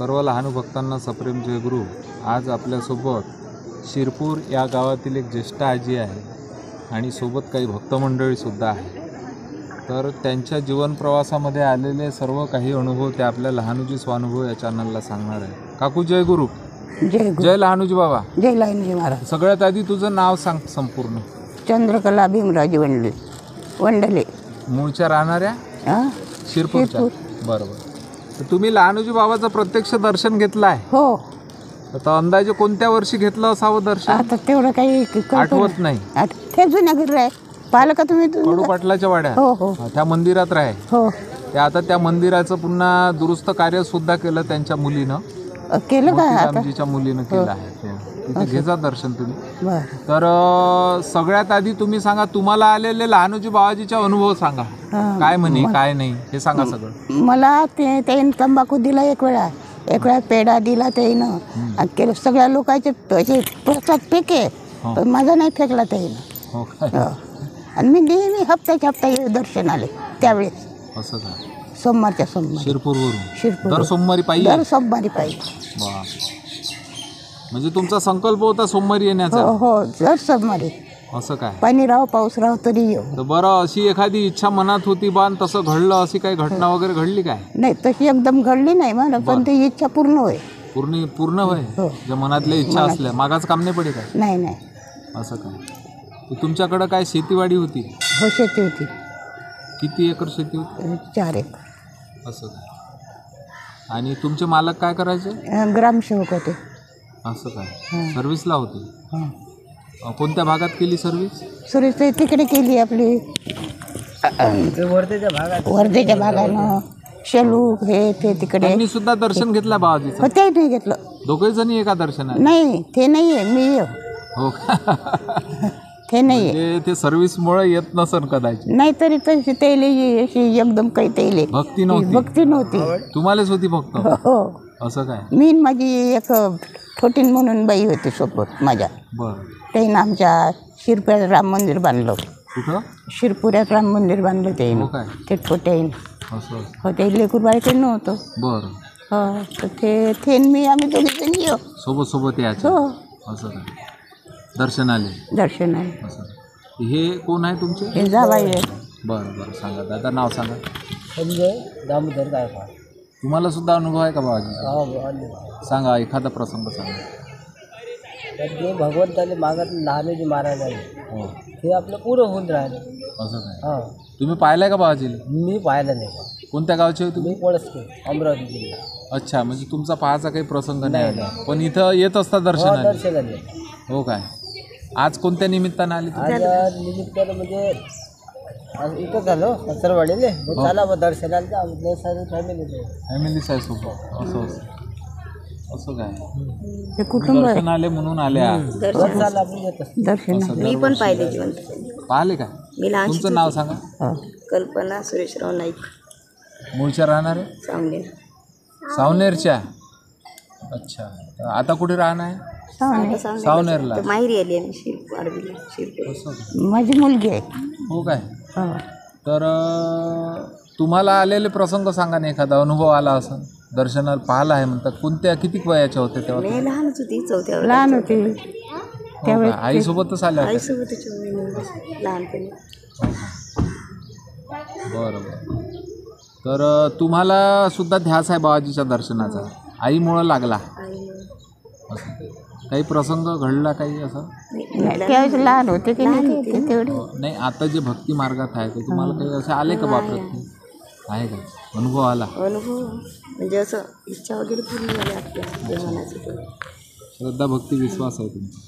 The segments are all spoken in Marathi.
सर्व लहान भक्तांना सप्रेम जयगुरु. आज आपल्यासोबत शिरपूर या गावातील एक ज्येष्ठ आजी आहे आणि सोबत काही भक्तमंडळीसुद्धा आहे. तर त्यांच्या जीवन प्रवासामध्ये आलेले सर्व काही अनुभव ते आपल्या लहानूजी स्वानुभव या चॅनलला सांगणार आहे. काकू जयगुरु. जय लहानूजी बाबा. जय लहानूजी महाराज. सगळ्यात आधी तुझं नाव सांग संपूर्ण. चंद्रकला भीमराजी वंडले. मूळच्या राहणाऱ्या शिरपूरच्या. बरोबर. तर तुम्ही लहानूजी बाबाचं प्रत्यक्ष दर्शन घेतलं आहे? हो. आता अंदाजे कोणत्या वर्षी घेतलं असावं दर्शन? आता तेवढं काही आठवत नाही. ते जुन्या घरी राह पाहिलं का तुम्ही? कडू पाटलाच्या वाड्या. हो हो. त्या मंदिरात राहे. हो. ते आता त्या मंदिराचं पुन्हा दुरुस्त कार्य सुद्धा केलं त्यांच्या मुलीनं. केलं का? रामजीच्या मुलीनं केलं आहे. तिथे घेजा दर्शन तुम्ही. बरं. तर सगळ्यात आधी तुम्ही सांगा, तुम्हाला आलेले लहानूजी बाबाजीचा अनुभव सांगा. काय म्हणे काय नाही हे सांगा सगळं. मला ते तंबाखू दिला एक वेळा पेढा दिला त्यानं आणि केलं सगळ्या लोकांचे प्रसाद फेके. पण माझा नाही फेकला त्यानं. हो काय? आणि मी नेहमी हप्त्याच्या हप्ता दर्शन आले त्यावेळेस. असं काय? सोमवारच्या सोमवार शिरपूरवरून दर सोमवारी पाहिजे. दर सोमवारी पाहिजे. वा. म्हणजे तुमचा संकल्प होता सोमवारी येण्याचा? हो हो, दर सोमवारी. असं काय? पाणी राहो पाऊस राहो तरी येऊ. तर बरं, अशी एखादी इच्छा मनात होती बा तसं घडलं, अशी काही घटना वगैरे घडली काय? नाही, तशी एकदम घडली नाही मला, पण ती इच्छा पूर्ण होय. पूर्ण होय. ज्या मनातल्या इच्छा असल्या मागाच काम नाही पडे काय? नाही नाही. असं काय? तुमच्याकडं काय शेतीवाडी होती? हो, शेती होती. किती एकर शेती होती? 4 एकर. असं काय? आणि तुमचे मालक काय करायचे? ग्रामसेवक होते. असं काय? सर्व्हिसला होते? कोणत्या भागात केली सर्व्हिस? सर्व्हिस तिकडे केली आपली वर्धेच्या भागानं. शेलू हे ते तिकडे. त्यांनी सुद्धा दर्शन घेतलं बाबाजीचं? हो, ते नाही घेतलं. दोघे जणी एका दर्शनात? नाही, ते नाही आहे, मी हो का? ते नाही आहे. ते सर्व्हिसमुळे येत नसन कदाचित. नाही, तरी तशी तेले एकदम काही तेले भक्ती नव्हती. तुम्हालाच होती फक्त? हो. असं काय? मी माझी एक छोटीन म्हणून बाई होती सोबत माझ्या. बरं. त्यानं आमच्या शिरपुरात राम मंदिर बांधलं. कुठं? शिरपुरात राम मंदिर बांधलं त्यानं. ते छोटे हो, ते लेकूर बाळके नव्हतं. बरं. हो, तर ते मी आम्ही दोघे जण येऊ सोबत यायचं. हो. असं काय? दर्शन आहे. असं. हे कोण आहे तुमचे? हे जावाई आहे. बरं सांगा दादा, नाव सांगा. संजय दामोदर गायकवाड. तुम्हाला सुद्धा अनुभव आहे का बाबाजी? सांगा एखादा प्रसंग सांगा. ते भगवंताने मागत लहानूजी महाराज आहे. हो. हे आपलं पुरं होऊन राहिलं. असं काय? तुम्ही पाहिलंय का बाबाजीला? मी पाहिलं नाही. कोणत्या गावचे आहे तुम्ही? पळसके, अमरावती जिल्हा. अच्छा, म्हणजे तुमचा पाहायचा काही प्रसंग नाही, पण इथं येत असता दर्शनाला? हो काय? आज कोणत्या निमित्तानं आली? निमित्तानं म्हणजे इथं झालं सरवाडीले. चला मग दर्शनाला फॅमिली सोबत. असं काय? ते कुटुंब दर्शन आले म्हणून आल्या. दर्शन मी पण पाहिले. पाहिले का? तुमचं नाव सांगा. कल्पना सुरेशराव नाईक. मूळच्या राहणारे? सावनेरच्या. अच्छा, आता कुठे राहणार आहे? सावनेरला. माहेरी आली आहे शिरपूर. माझी मुलगी आहे. हो काय? तर तुम्हाला आलेले प्रसंग सांगा ना, एखादा अनुभव आला असं दर्शनाला पाहिला आहे म्हणतात. कोणत्या किती वयाच्या होते तेव्हा? मी लहानच होती, 4थ्या लहान होती त्यावेळेस. आईसोबतच आल्या? आईसोबतच लहानपणी. बरं. तर तुम्हाला सुद्धा ध्यास आहे बाबाजीच्या दर्शनाचा? आईमुळं लागला? काही प्रसंग घडला काही असं? त्यावेळेस लहान होते की नाही तेवढे. नाही, आता जे भक्ती मार्गात आहे तर तुम्हाला काही असे आले का बापरे? आहे का अनुभव आला? अनुभव म्हणजे असं इच्छा वगैरे पूर्ण झाली आपल्या. श्रद्धा भक्ती विश्वास आहे तुमचा,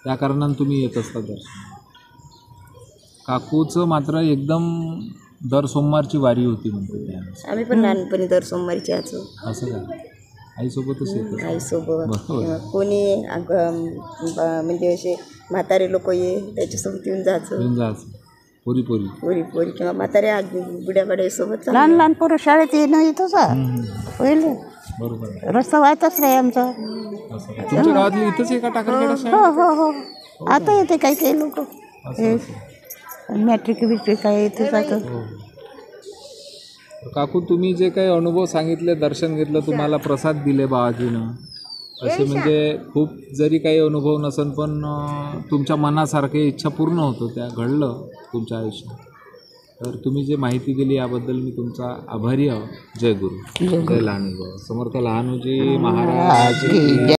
त्या कारणानं तुम्ही येत असता दर्शन. काकूचं मात्र एकदम दर सोमवारची वारी होती म्हणते त्यावेळेस. आम्ही पण लहानपणी दर सोमवारीचे यायचो. असं काय? आईसोबतच येत? आईसोबत. कोणी म्हणजे असे म्हातारे लोक त्याच्यासोबत येऊन जायचं. पोरी किंवा म्हाताऱ्या बुड्या सोबत. लहान पोरं शाळेत येणं येतच होईल. बरोबर. रस्ता वाहतच नाही आमचा. तुमच्या गावातली इथंच एका टाकरखेडा? हो. आता येते काही लोक मॅट्रिक आहे इथे जातं. काकू, तुम्ही जे काही अनुभव सांगितले, दर्शन घेतलं, तुम्हाला प्रसाद दिले बाबाजीनं, असे म्हणजे खूप जरी काही अनुभव नसन पण तुमच्या मनासारखे इच्छा पूर्ण होतो, त्या घडलं तुमच्या आयुष्यात. तर तुम्ही जे माहिती दिली याबद्दल मी तुमचा आभारी आहो. जय गुरु, जय लहानूजी. समर्थ लहानूजी महाराज की जय.